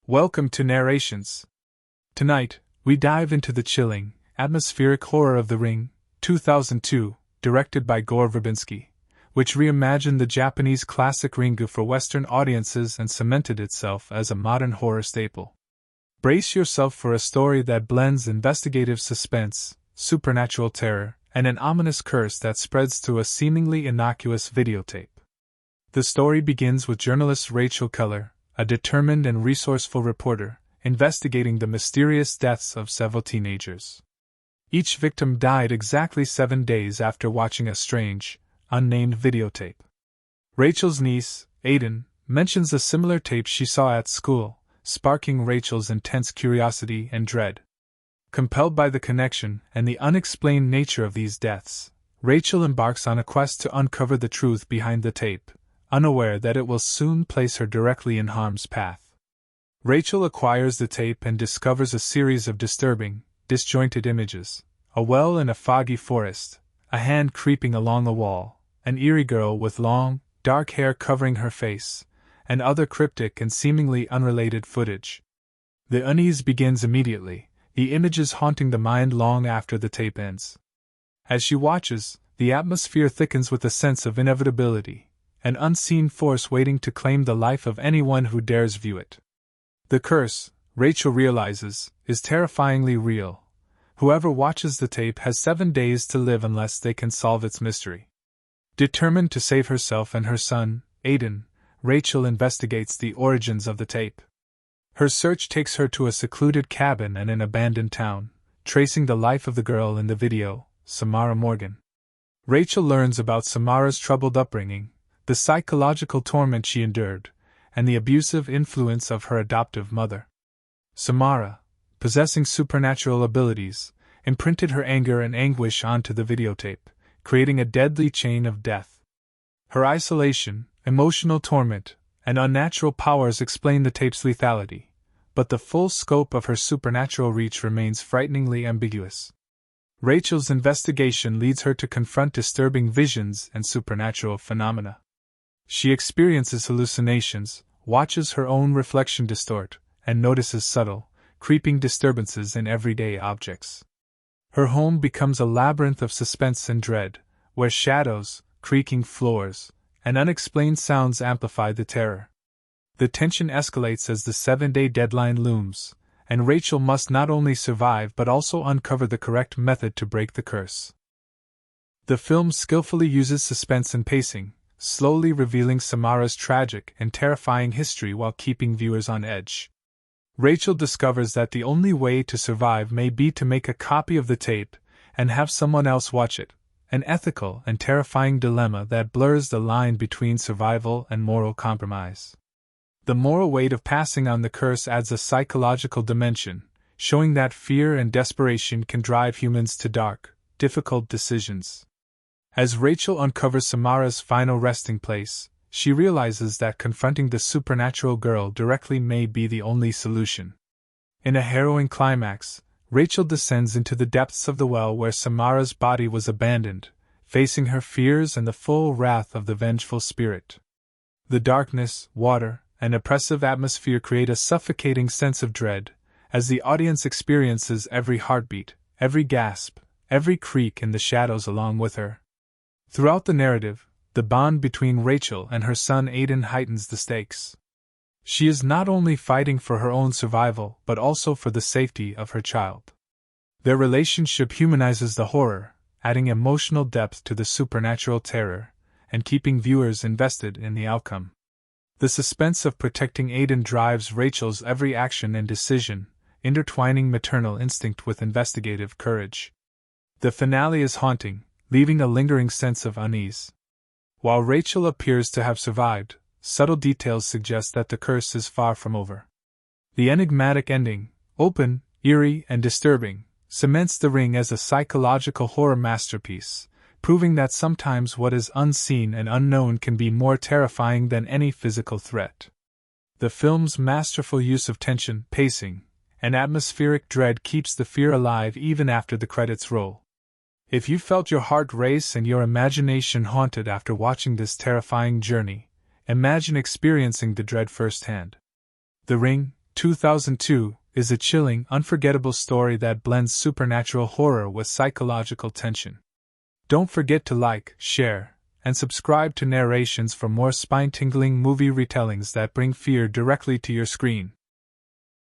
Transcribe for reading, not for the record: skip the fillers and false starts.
Welcome to Narrations. Tonight, we dive into the chilling, atmospheric horror of The Ring, 2002, directed by Gore Verbinski, which reimagined the Japanese classic Ringu for Western audiences and cemented itself as a modern horror staple. Brace yourself for a story that blends investigative suspense, supernatural terror, and an ominous curse that spreads through a seemingly innocuous videotape. The story begins with journalist Rachel Keller, a determined and resourceful reporter, investigating the mysterious deaths of several teenagers. Each victim died exactly 7 days after watching a strange, unnamed videotape. Rachel's niece, Aiden, mentions a similar tape she saw at school, sparking Rachel's intense curiosity and dread. Compelled by the connection and the unexplained nature of these deaths, Rachel embarks on a quest to uncover the truth behind the tape, unaware that it will soon place her directly in harm's path. Rachel acquires the tape and discovers a series of disturbing, disjointed images: a well in a foggy forest, a hand creeping along a wall, an eerie girl with long, dark hair covering her face, and other cryptic and seemingly unrelated footage. The unease begins immediately, the images haunting the mind long after the tape ends. As she watches, the atmosphere thickens with a sense of inevitability, an unseen force waiting to claim the life of anyone who dares view it. The curse, Rachel realizes, is terrifyingly real. Whoever watches the tape has 7 days to live unless they can solve its mystery. Determined to save herself and her son, Aiden, Rachel investigates the origins of the tape. Her search takes her to a secluded cabin in an abandoned town, tracing the life of the girl in the video, Samara Morgan. Rachel learns about Samara's troubled upbringing, the psychological torment she endured, and the abusive influence of her adoptive mother. Samara, possessing supernatural abilities, imprinted her anger and anguish onto the videotape, creating a deadly chain of death. Her isolation, emotional torment, and unnatural powers explain the tape's lethality, but the full scope of her supernatural reach remains frighteningly ambiguous. Rachel's investigation leads her to confront disturbing visions and supernatural phenomena. She experiences hallucinations, watches her own reflection distort, and notices subtle, creeping disturbances in everyday objects. Her home becomes a labyrinth of suspense and dread, where shadows, creaking floors, and unexplained sounds amplify the terror. The tension escalates as the 7-day deadline looms, and Rachel must not only survive but also uncover the correct method to break the curse. The film skillfully uses suspense and pacing, slowly revealing Samara's tragic and terrifying history while keeping viewers on edge. Rachel discovers that the only way to survive may be to make a copy of the tape and have someone else watch it, an ethical and terrifying dilemma that blurs the line between survival and moral compromise. The moral weight of passing on the curse adds a psychological dimension, showing that fear and desperation can drive humans to dark, difficult decisions. As Rachel uncovers Samara's final resting place, she realizes that confronting the supernatural girl directly may be the only solution. In a harrowing climax, Rachel descends into the depths of the well where Samara's body was abandoned, facing her fears and the full wrath of the vengeful spirit. The darkness, water, and oppressive atmosphere create a suffocating sense of dread, as the audience experiences every heartbeat, every gasp, every creak in the shadows along with her. Throughout the narrative, the bond between Rachel and her son Aiden heightens the stakes. She is not only fighting for her own survival but also for the safety of her child. Their relationship humanizes the horror, adding emotional depth to the supernatural terror, and keeping viewers invested in the outcome. The suspense of protecting Aiden drives Rachel's every action and decision, intertwining maternal instinct with investigative courage. The finale is haunting, leaving a lingering sense of unease. While Rachel appears to have survived, subtle details suggest that the curse is far from over. The enigmatic ending, open, eerie, and disturbing, cements The Ring as a psychological horror masterpiece, proving that sometimes what is unseen and unknown can be more terrifying than any physical threat. The film's masterful use of tension, pacing, and atmospheric dread keeps the fear alive even after the credits roll. If you felt your heart race and your imagination haunted after watching this terrifying journey, imagine experiencing the dread firsthand. The Ring, 2002 is a chilling, unforgettable story that blends supernatural horror with psychological tension. Don't forget to like, share, and subscribe to Narrations for more spine-tingling movie retellings that bring fear directly to your screen.